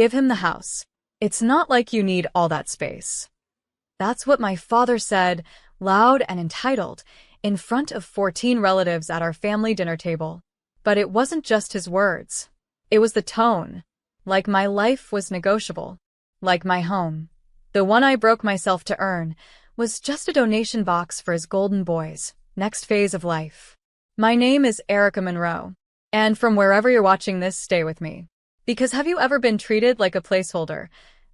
Give him the house. It's not like you need all that space. That's what my father said, loud and entitled, in front of 14 relatives at our family dinner table. But it wasn't just his words. It was the tone. Like my life was negotiable. Like my home, the one I broke myself to earn, was just a donation box for his golden boy's next phase of life. My name is Erica Monroe, and from wherever you're watching this, stay with me. Because have you ever been treated like a placeholder,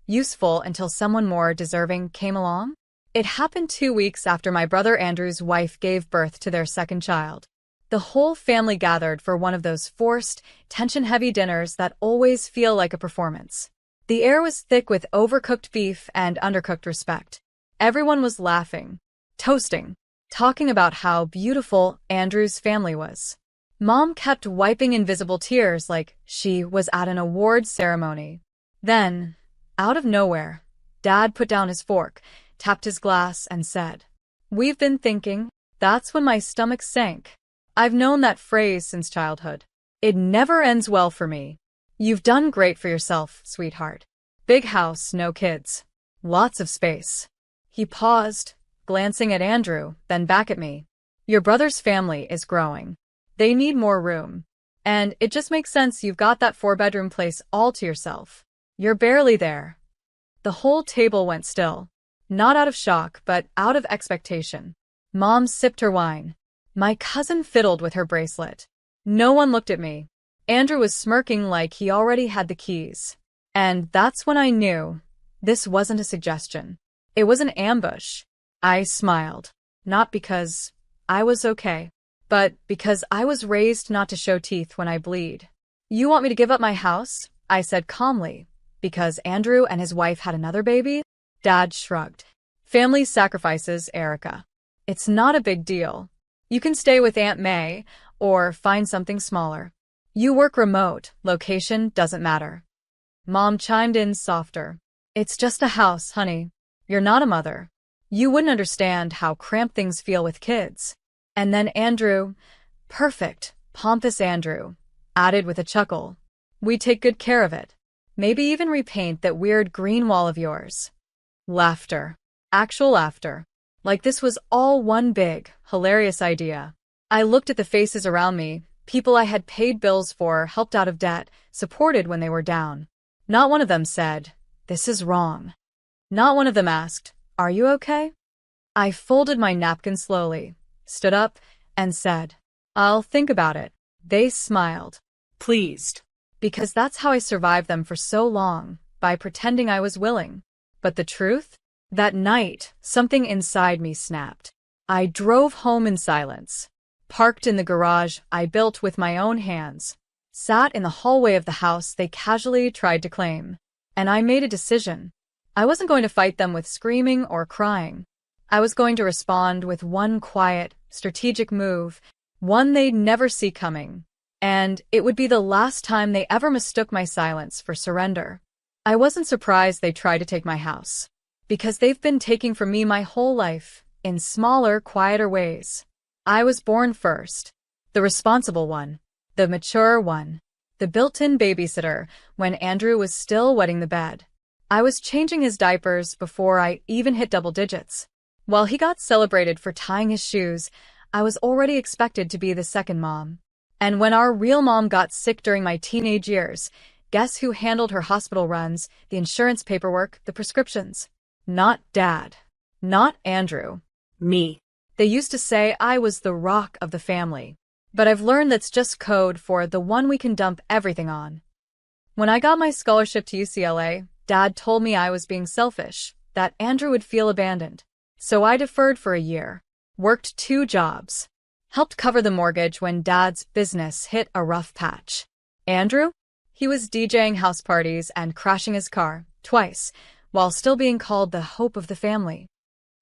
useful until someone more deserving came along? It happened 2 weeks after my brother Andrew's wife gave birth to their second child. The whole family gathered for one of those forced, tension-heavy dinners that always feel like a performance. The air was thick with overcooked beef and undercooked respect. Everyone was laughing, toasting, talking about how beautiful Andrew's family was. Mom kept wiping invisible tears like she was at an awards ceremony. Then, out of nowhere, Dad put down his fork, tapped his glass, and said, "We've been thinking." That's when my stomach sank. I've known that phrase since childhood. It never ends well for me. You've done great for yourself, sweetheart. Big house, no kids. Lots of space. He paused, glancing at Andrew, then back at me. Your brother's family is growing. They need more room. And it just makes sense you've got that 4-bedroom place all to yourself. You're barely there. The whole table went still. Not out of shock, but out of expectation. Mom sipped her wine. My cousin fiddled with her bracelet. No one looked at me. Andrew was smirking like he already had the keys. And that's when I knew this wasn't a suggestion. It was an ambush. I smiled. Not because I was okay, but because I was raised not to show teeth when I bleed. You want me to give up my house? I said calmly. Because Andrew and his wife had another baby? Dad shrugged. Family sacrifices, Erica. It's not a big deal. You can stay with Aunt May, or find something smaller. You work remote, location doesn't matter. Mom chimed in softer. It's just a house, honey. You're not a mother. You wouldn't understand how cramped things feel with kids. And then Andrew, perfect, pompous Andrew, added with a chuckle. We take good care of it. Maybe even repaint that weird green wall of yours. Laughter. Actual laughter. Like this was all one big, hilarious idea. I looked at the faces around me, people I had paid bills for, helped out of debt, supported when they were down. Not one of them said, "This is wrong." Not one of them asked, "Are you okay?" I folded my napkin slowly, stood up, and said, "I'll think about it." They smiled. Pleased. Because that's how I survived them for so long, by pretending I was willing. But the truth? That night, something inside me snapped. I drove home in silence. Parked in the garage I built with my own hands. Sat in the hallway of the house they casually tried to claim. And I made a decision. I wasn't going to fight them with screaming or crying. I was going to respond with one quiet, strategic move, one they'd never see coming. And it would be the last time they ever mistook my silence for surrender. I wasn't surprised they tried to take my house. Because they've been taking from me my whole life, in smaller, quieter ways. I was born first. The responsible one. The mature one. The built-in babysitter, when Andrew was still wetting the bed. I was changing his diapers before I even hit double digits. While he got celebrated for tying his shoes, I was already expected to be the second mom. And when our real mom got sick during my teenage years, guess who handled her hospital runs, the insurance paperwork, the prescriptions? Not Dad. Not Andrew. Me. They used to say I was the rock of the family. But I've learned that's just code for the one we can dump everything on. When I got my scholarship to UCLA, Dad told me I was being selfish, that Andrew would feel abandoned. So I deferred for a year. Worked 2 jobs. Helped cover the mortgage when Dad's business hit a rough patch. Andrew? He was DJing house parties and crashing his car, twice, while still being called the hope of the family.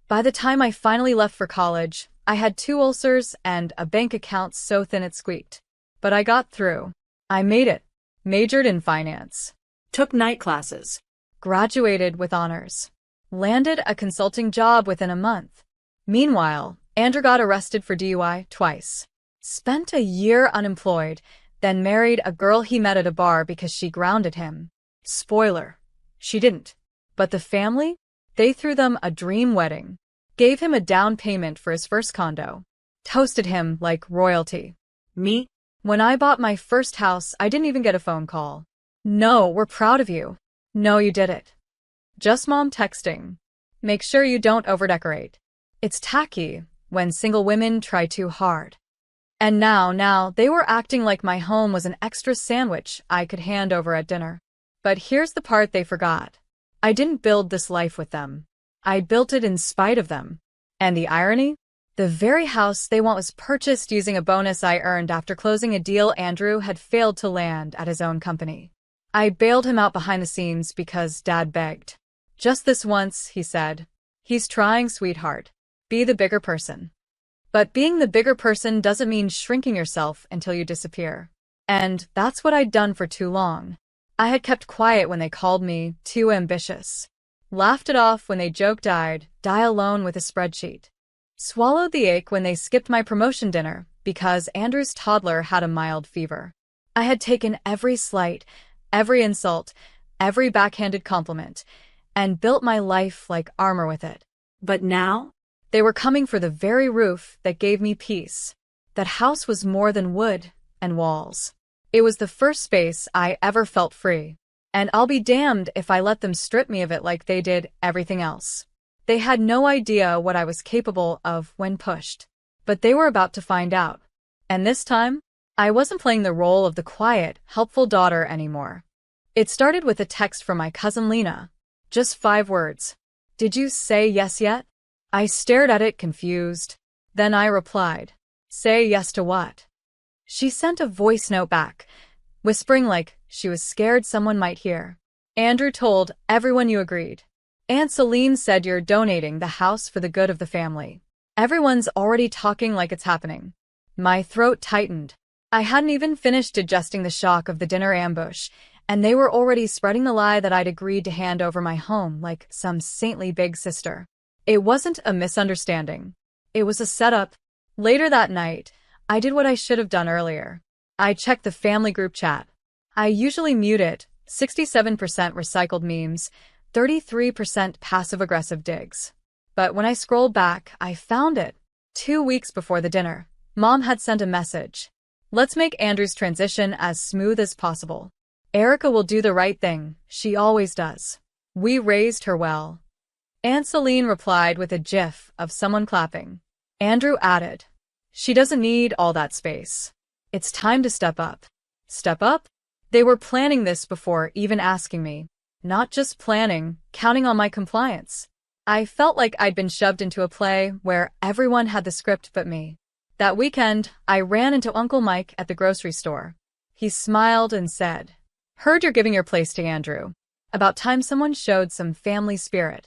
By the time I finally left for college, I had 2 ulcers and a bank account so thin it squeaked. But I got through. I made it. Majored in finance. Took night classes. Graduated with honors. Landed a consulting job within a month. Meanwhile, Andrew got arrested for DUI twice. Spent a year unemployed, then married a girl he met at a bar because she grounded him. Spoiler, she didn't. But the family? They threw them a dream wedding, gave him a down payment for his first condo, toasted him like royalty. Me? When I bought my first house, I didn't even get a phone call. No, we're proud of you. No, you did it. Just mom texting. Make sure you don't overdecorate. It's tacky when single women try too hard. And now, they were acting like my home was an extra sandwich I could hand over at dinner. But here's the part they forgot. I didn't build this life with them. I built it in spite of them. And the irony? The very house they want was purchased using a bonus I earned after closing a deal Andrew had failed to land at his own company. I bailed him out behind the scenes because Dad begged. Just this once, he said. He's trying, sweetheart. Be the bigger person. But being the bigger person doesn't mean shrinking yourself until you disappear. And that's what I'd done for too long. I had kept quiet when they called me too ambitious. Laughed it off when they joked I'd die alone with a spreadsheet. Swallowed the ache when they skipped my promotion dinner because Andrew's toddler had a mild fever. I had taken every slight, every insult, every backhanded compliment, and built my life like armor with it. But now? They were coming for the very roof that gave me peace. That house was more than wood and walls. It was the first space I ever felt free. And I'll be damned if I let them strip me of it like they did everything else. They had no idea what I was capable of when pushed. But they were about to find out. And this time, I wasn't playing the role of the quiet, helpful daughter anymore. It started with a text from my cousin Lena. Just 5 words. Did you say yes yet? I stared at it confused. Then I replied, say yes to what? She sent a voice note back, whispering like she was scared someone might hear. Andrew told everyone you agreed. Aunt Celine said you're donating the house for the good of the family. Everyone's already talking like it's happening. My throat tightened. I hadn't even finished digesting the shock of the dinner ambush, and they were already spreading the lie that I'd agreed to hand over my home like some saintly big sister. It wasn't a misunderstanding. It was a setup. Later that night, I did what I should have done earlier. I checked the family group chat. I usually mute it, 67% recycled memes, 33% passive-aggressive digs. But when I scrolled back, I found it. 2 weeks before the dinner, Mom had sent a message. Let's make Andrew's transition as smooth as possible. Erica will do the right thing. She always does. We raised her well. Aunt Celine replied with a gif of someone clapping. Andrew added, she doesn't need all that space. It's time to step up. Step up? They were planning this before even asking me. Not just planning, counting on my compliance. I felt like I'd been shoved into a play where everyone had the script but me. That weekend, I ran into Uncle Mike at the grocery store. He smiled and said, heard you're giving your place to Andrew. About time someone showed some family spirit.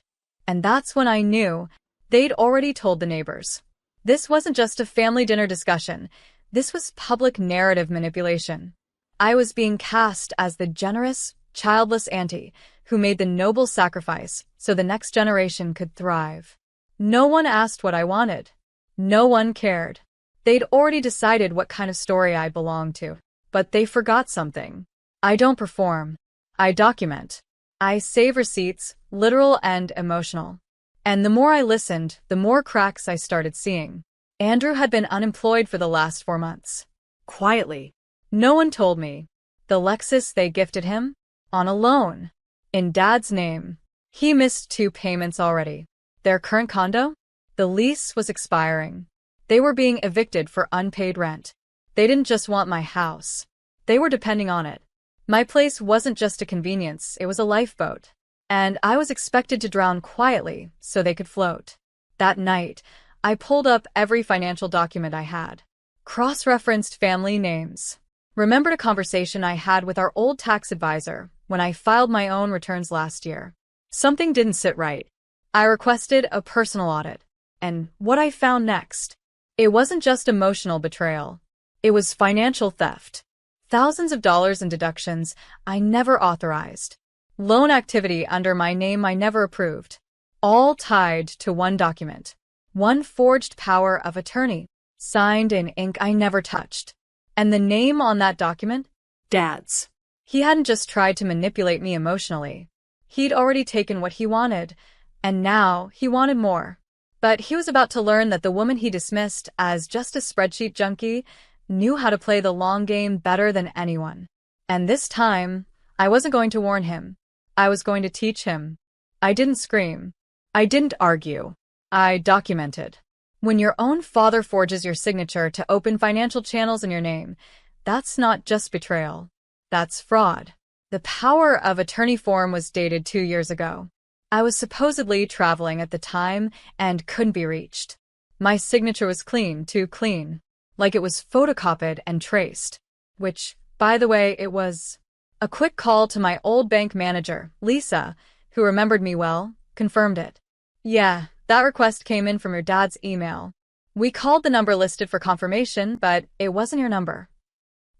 And that's when I knew they'd already told the neighbors. This wasn't just a family dinner discussion. This was public narrative manipulation. I was being cast as the generous, childless auntie who made the noble sacrifice so the next generation could thrive. No one asked what I wanted. No one cared. They'd already decided what kind of story I belonged to. But they forgot something. I don't perform. I document. I save receipts, literal and emotional. And the more I listened, the more cracks I started seeing. Andrew had been unemployed for the last 4 months. Quietly. No one told me. The Lexus they gifted him? On a loan. In Dad's name. He missed 2 payments already. Their current condo? The lease was expiring. They were being evicted for unpaid rent. They didn't just want my house. They were depending on it. My place wasn't just a convenience, it was a lifeboat. And I was expected to drown quietly so they could float. That night, I pulled up every financial document I had. Cross-referenced family names. Remembered a conversation I had with our old tax advisor when I filed my own returns last year. Something didn't sit right. I requested a personal audit. And what I found next? It wasn't just emotional betrayal. It was financial theft. Thousands of dollars in deductions I never authorized. Loan activity under my name I never approved. All tied to one document. One forged power of attorney, signed in ink I never touched. And the name on that document? Dad's. He hadn't just tried to manipulate me emotionally. He'd already taken what he wanted, and now he wanted more. But he was about to learn that the woman he dismissed as just a spreadsheet junkie knew how to play the long game better than anyone. And this time, I wasn't going to warn him. I was going to teach him. I didn't scream. I didn't argue. I documented. When your own father forges your signature to open financial channels in your name, that's not just betrayal. That's fraud. The power of attorney form was dated 2 years ago. I was supposedly traveling at the time and couldn't be reached. My signature was clean, too clean. Like it was photocopied and traced. Which, by the way, it was. A quick call to my old bank manager, Lisa, who remembered me well, confirmed it. Yeah, that request came in from your dad's email. We called the number listed for confirmation, but it wasn't your number.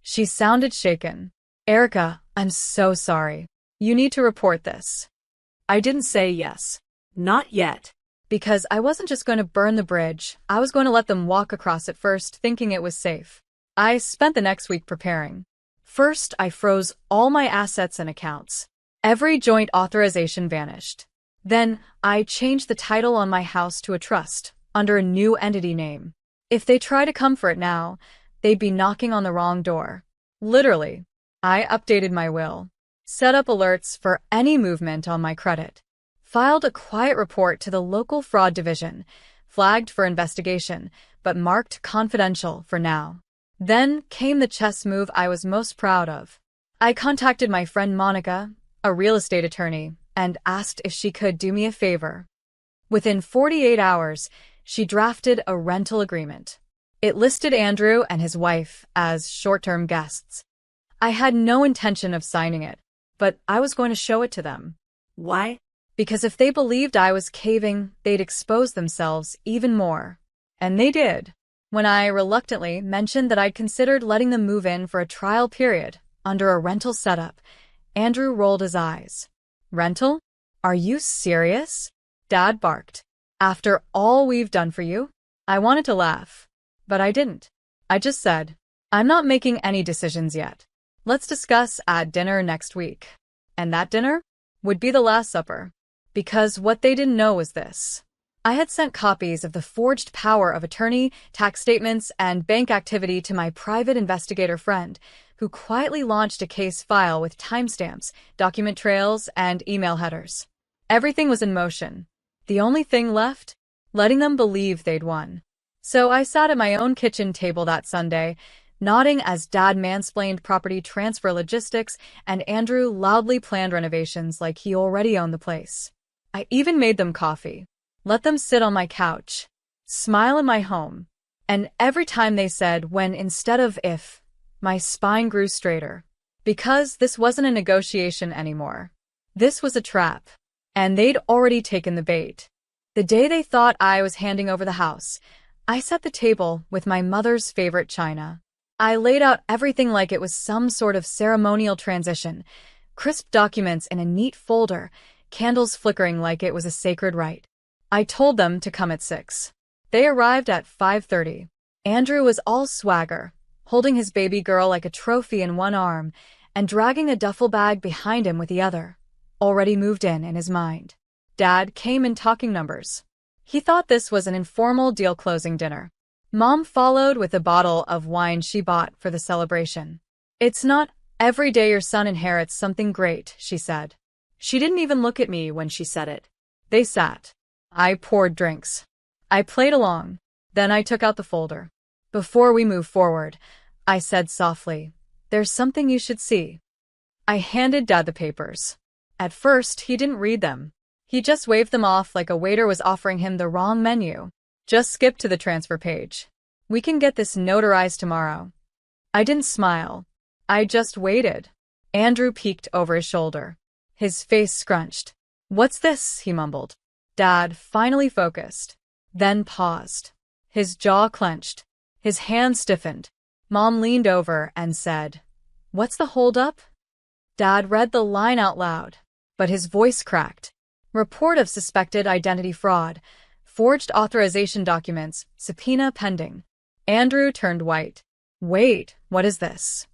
She sounded shaken. Erica, I'm so sorry. You need to report this. I didn't say yes. Not yet. Because I wasn't just going to burn the bridge, I was going to let them walk across it first, thinking it was safe. I spent the next week preparing. First, I froze all my assets and accounts. Every joint authorization vanished. Then, I changed the title on my house to a trust, under a new entity name. If they try to come for it now, they'd be knocking on the wrong door. Literally. I updated my will, set up alerts for any movement on my credit, filed a quiet report to the local fraud division, flagged for investigation, but marked confidential for now. Then came the chess move I was most proud of. I contacted my friend Monica, a real estate attorney, and asked if she could do me a favor. Within 48 hours, she drafted a rental agreement. It listed Andrew and his wife as short-term guests. I had no intention of signing it, but I was going to show it to them. Why? Because if they believed I was caving, they'd expose themselves even more. And they did. When I reluctantly mentioned that I'd considered letting them move in for a trial period under a rental setup, Andrew rolled his eyes. Rental? Are you serious? Dad barked. After all we've done for you? I wanted to laugh, but I didn't. I just said, I'm not making any decisions yet. Let's discuss at dinner next week. And that dinner would be the Last Supper. Because what they didn't know was this. I had sent copies of the forged power of attorney, tax statements, and bank activity to my private investigator friend, who quietly launched a case file with timestamps, document trails, and email headers. Everything was in motion. The only thing left? Letting them believe they'd won. So I sat at my own kitchen table that Sunday, nodding as Dad mansplained property transfer logistics and Andrew loudly planned renovations like he already owned the place. I even made them coffee, let them sit on my couch, smile in my home, and every time they said when instead of if, my spine grew straighter. Because this wasn't a negotiation anymore. This was a trap. And they'd already taken the bait. The day they thought I was handing over the house, I set the table with my mother's favorite china. I laid out everything like it was some sort of ceremonial transition, crisp documents in a neat folder, candles flickering like it was a sacred rite. I told them to come at 6. They arrived at 5:30. Andrew was all swagger, holding his baby girl like a trophy in one arm and dragging a duffel bag behind him with the other, already moved in his mind. Dad came in talking numbers. He thought this was an informal deal-closing dinner. Mom followed with a bottle of wine she bought for the celebration. It's not every day your son inherits something great, she said. She didn't even look at me when she said it. They sat. I poured drinks. I played along. Then I took out the folder. Before we move forward, I said softly, there's something you should see. I handed Dad the papers. At first, he didn't read them. He just waved them off like a waiter was offering him the wrong menu. Just skip to the transfer page. We can get this notarized tomorrow. I didn't smile. I just waited. Andrew peeked over his shoulder. His face scrunched. What's this? He mumbled. Dad finally focused. Then paused. His jaw clenched. His hand stiffened. Mom leaned over and said, What's the holdup? Dad read the line out loud, but his voice cracked. Report of suspected identity fraud. Forged authorization documents. Subpoena pending. Andrew turned white. Wait, what is this?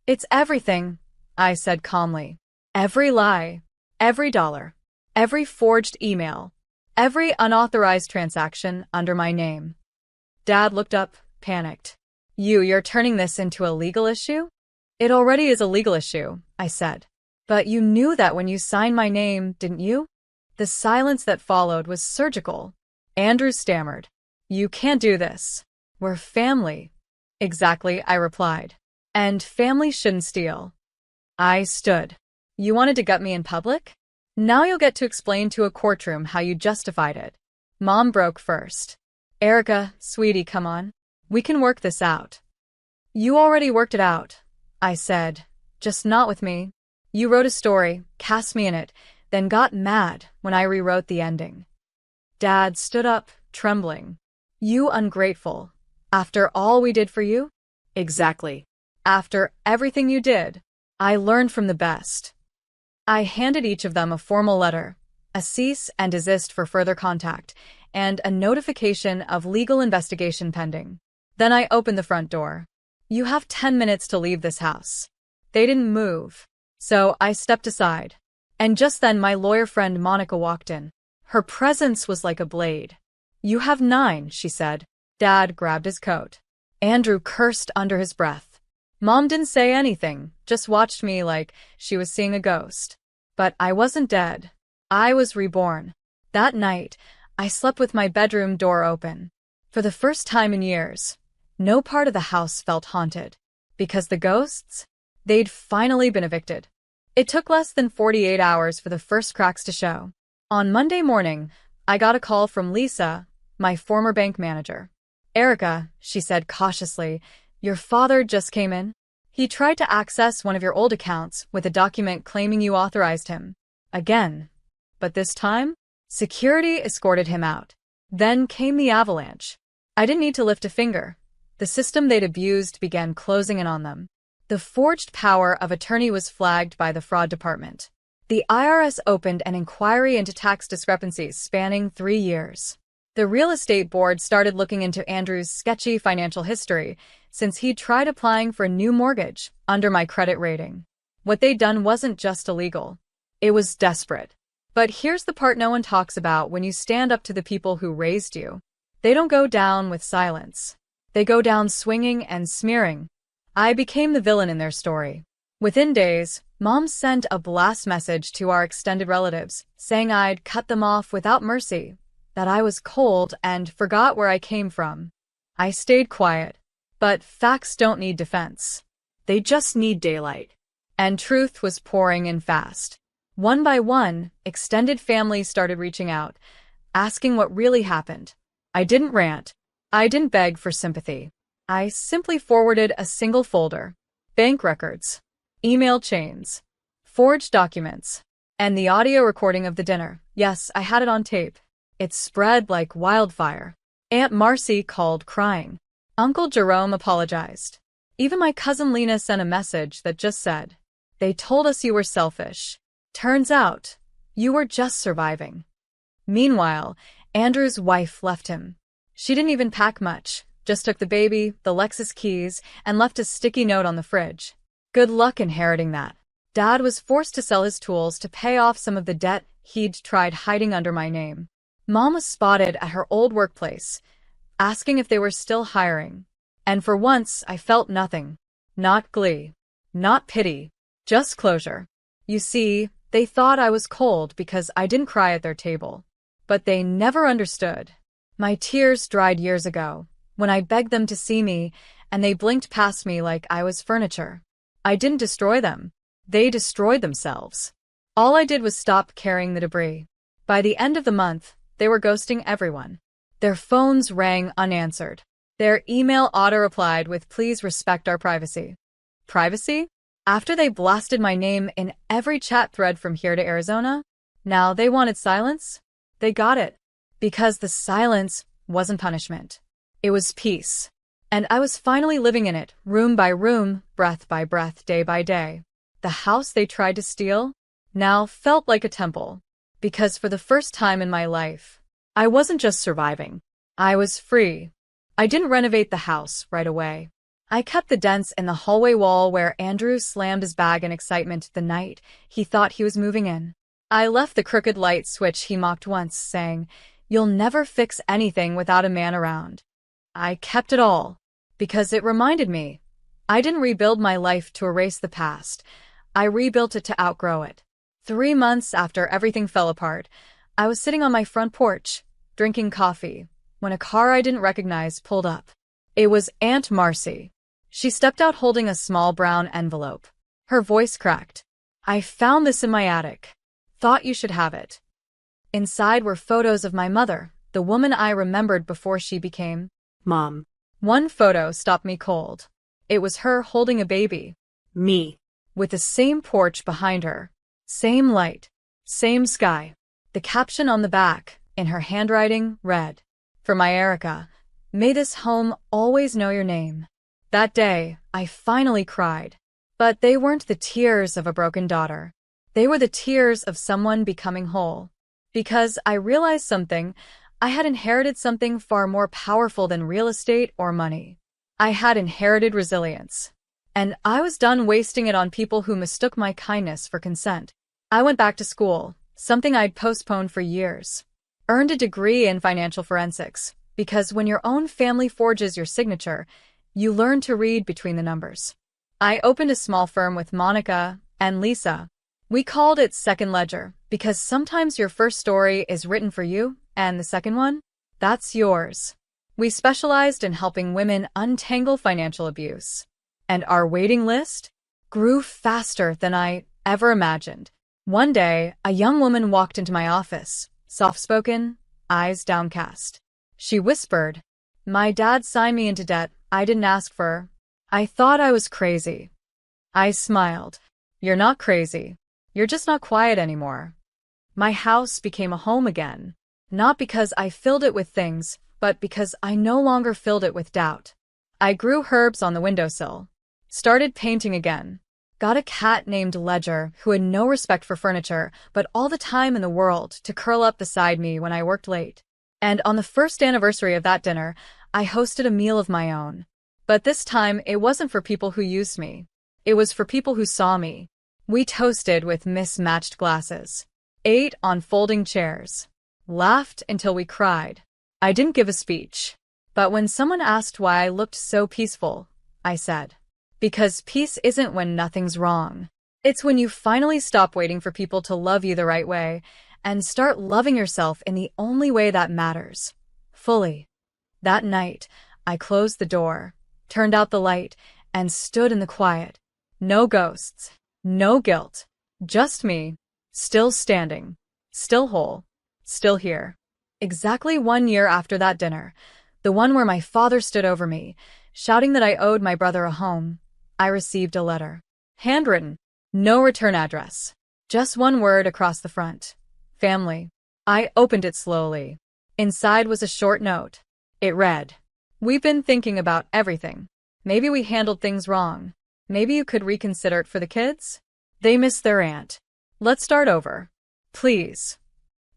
It's everything. I said calmly. Every lie, every dollar, every forged email, every unauthorized transaction under my name. Dad looked up, panicked. You're turning this into a legal issue? It already is a legal issue, I said. But you knew that when you signed my name, didn't you? The silence that followed was surgical. Andrew stammered. You can't do this. We're family. Exactly, I replied. And family shouldn't steal. I stood. You wanted to gut me in public? Now you'll get to explain to a courtroom how you justified it. Mom broke first. Erica, sweetie, come on. We can work this out. You already worked it out, I said. Just not with me. You wrote a story, cast me in it, then got mad when I rewrote the ending. Dad stood up, trembling. You ungrateful. After all we did for you? Exactly. After everything you did, I learned from the best. I handed each of them a formal letter, a cease and desist for further contact, and a notification of legal investigation pending. Then I opened the front door. You have 10 minutes to leave this house. They didn't move, so I stepped aside. And just then my lawyer friend Monica walked in. Her presence was like a blade. You have 9, she said. Dad grabbed his coat. Andrew cursed under his breath. Mom didn't say anything, just watched me like she was seeing a ghost. But I wasn't dead. I was reborn. That night, I slept with my bedroom door open. For the first time in years, no part of the house felt haunted. Because the ghosts? They'd finally been evicted. It took less than 48 hours for the first cracks to show. On Monday morning, I got a call from Lisa, my former bank manager. Erica, she said cautiously, your father just came in. He tried to access one of your old accounts with a document claiming you authorized him. Again. But this time, security escorted him out. Then came the avalanche. I didn't need to lift a finger. The system they'd abused began closing in on them. The forged power of attorney was flagged by the fraud department. The IRS opened an inquiry into tax discrepancies spanning 3 years. The real estate board started looking into Andrew's sketchy financial history since he'd tried applying for a new mortgage under my credit rating. What they'd done wasn't just illegal. It was desperate. But here's the part no one talks about when you stand up to the people who raised you. They don't go down with silence. They go down swinging and smearing. I became the villain in their story. Within days, Mom sent a blast message to our extended relatives, saying I'd cut them off without mercy, that I was cold and forgot where I came from. I stayed quiet. But facts don't need defense. They just need daylight. And truth was pouring in fast. One by one, extended families started reaching out, asking what really happened. I didn't rant. I didn't beg for sympathy. I simply forwarded a single folder. Bank records, email chains, forged documents, and the audio recording of the dinner. Yes, I had it on tape. It spread like wildfire. Aunt Marcy called crying. Uncle Jerome apologized. Even my cousin Lena sent a message that just said, "They told us you were selfish. Turns out, you were just surviving." Meanwhile, Andrew's wife left him. She didn't even pack much, just took the baby, the Lexus keys, and left a sticky note on the fridge. Good luck inheriting that. Dad was forced to sell his tools to pay off some of the debt he'd tried hiding under my name. Mom was spotted at her old workplace, asking if they were still hiring. And for once, I felt nothing. Not glee. Not pity. Just closure. You see, they thought I was cold because I didn't cry at their table. But they never understood. My tears dried years ago, when I begged them to see me, and they blinked past me like I was furniture. I didn't destroy them. They destroyed themselves. All I did was stop carrying the debris. By the end of the month, they were ghosting everyone. Their phones rang unanswered. Their email auto-replied with "Please respect our privacy." Privacy? After they blasted my name in every chat thread from here to Arizona, now they wanted silence? They got it. Because the silence wasn't punishment. It was peace. And I was finally living in it, room by room, breath by breath, day by day. The house they tried to steal now felt like a temple. Because for the first time in my life, I wasn't just surviving. I was free. I didn't renovate the house right away. I kept the dents in the hallway wall where Andrew slammed his bag in excitement the night he thought he was moving in. I left the crooked light switch he mocked once, saying, "You'll never fix anything without a man around." I kept it all, because it reminded me. I didn't rebuild my life to erase the past. I rebuilt it to outgrow it. 3 months after everything fell apart, I was sitting on my front porch, drinking coffee, when a car I didn't recognize pulled up. It was Aunt Marcy. She stepped out holding a small brown envelope. Her voice cracked. "I found this in my attic. Thought you should have it." Inside were photos of my mother, the woman I remembered before she became Mom. One photo stopped me cold. It was her holding a baby. Me. With the same porch behind her. Same light. Same sky. The caption on the back, in her handwriting, read, "For my Erica. May this home always know your name." That day, I finally cried. But they weren't the tears of a broken daughter. They were the tears of someone becoming whole. Because I realized something. I had inherited something far more powerful than real estate or money. I had inherited resilience. And I was done wasting it on people who mistook my kindness for consent. I went back to school, something I'd postponed for years. Earned a degree in financial forensics, because when your own family forges your signature, you learn to read between the numbers. I opened a small firm with Monica and Lisa. We called it Second Ledger, because sometimes your first story is written for you, and the second one? That's yours. We specialized in helping women untangle financial abuse. And our waiting list grew faster than I ever imagined. One day, a young woman walked into my office, soft-spoken, eyes downcast. She whispered, "My dad signed me into debt I didn't ask for." I thought I was crazy. I smiled. "You're not crazy. You're just not quiet anymore." My house became a home again, not because I filled it with things, but because I no longer filled it with doubt. I grew herbs on the windowsill, started painting again, got a cat named Ledger who had no respect for furniture, but all the time in the world to curl up beside me when I worked late. And on the first anniversary of that dinner, I hosted a meal of my own. But this time, it wasn't for people who used me. It was for people who saw me. We toasted with mismatched glasses, ate on folding chairs, laughed until we cried. I didn't give a speech. But when someone asked why I looked so peaceful, I said, "Because peace isn't when nothing's wrong. It's when you finally stop waiting for people to love you the right way and start loving yourself in the only way that matters, fully." That night, I closed the door, turned out the light, and stood in the quiet. No ghosts, no guilt, just me, still standing, still whole, still here. Exactly 1 year after that dinner, the one where my father stood over me, shouting that I owed my brother a home, I received a letter. Handwritten, no return address, just one word across the front. Family. I opened it slowly. Inside was a short note. It read, "We've been thinking about everything. Maybe we handled things wrong. Maybe you could reconsider it for the kids? They miss their aunt. Let's start over. Please."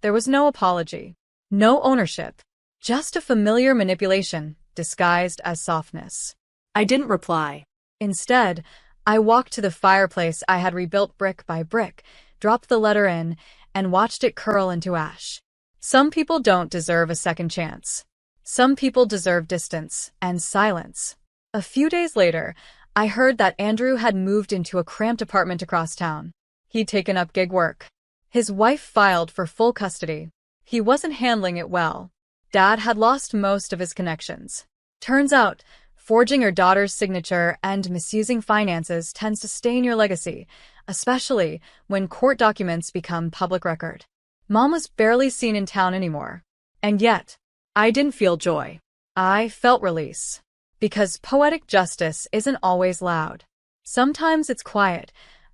There was no apology. No ownership. Just a familiar manipulation, disguised as softness. I didn't reply. Instead, I walked to the fireplace I had rebuilt brick by brick, dropped the letter in, and watched it curl into ash. Some people don't deserve a second chance. Some people deserve distance and silence. A few days later, I heard that Andrew had moved into a cramped apartment across town. He'd taken up gig work. His wife filed for full custody. He wasn't handling it well. Dad had lost most of his connections. Turns out, forging your daughter's signature and misusing finances tends to stain your legacy, especially when court documents become public record. Mom was barely seen in town anymore. And yet, I didn't feel joy. I felt release. Because poetic justice isn't always loud. Sometimes it's quiet.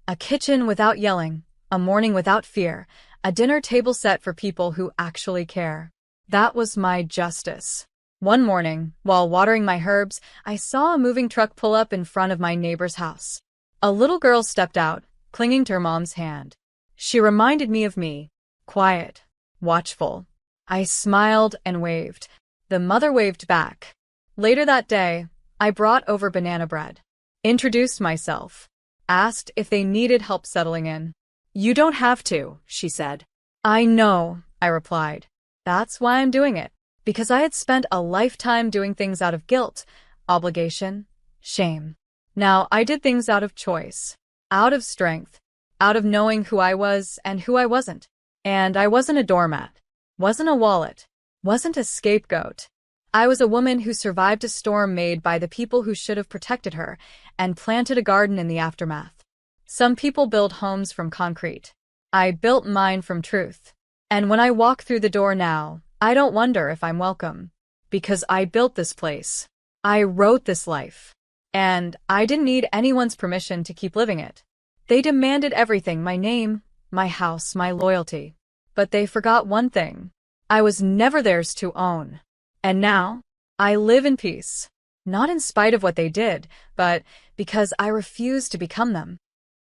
A kitchen without yelling, a morning without fear, a dinner table set for people who actually care. That was my justice. One morning, while watering my herbs, I saw a moving truck pull up in front of my neighbor's house. A little girl stepped out, clinging to her mom's hand. She reminded me of me, quiet, watchful. I smiled and waved. The mother waved back. Later that day, I brought over banana bread, introduced myself, asked if they needed help settling in. You don't have to, she said. I know, I replied. That's why I'm doing it. Because I had spent a lifetime doing things out of guilt, obligation, shame. Now I did things out of choice, out of strength, out of knowing who I was and who I wasn't. And I wasn't a doormat, wasn't a wallet, wasn't a scapegoat. I was a woman who survived a storm made by the people who should have protected her and planted a garden in the aftermath. Some people build homes from concrete. I built mine from truth. And when I walk through the door now, I don't wonder if I'm welcome. Because I built this place. I wrote this life. And I didn't need anyone's permission to keep living it. They demanded everything: my name, my house, my loyalty. But they forgot one thing. I was never theirs to own. And now, I live in peace. Not in spite of what they did, but because I refuse to become them.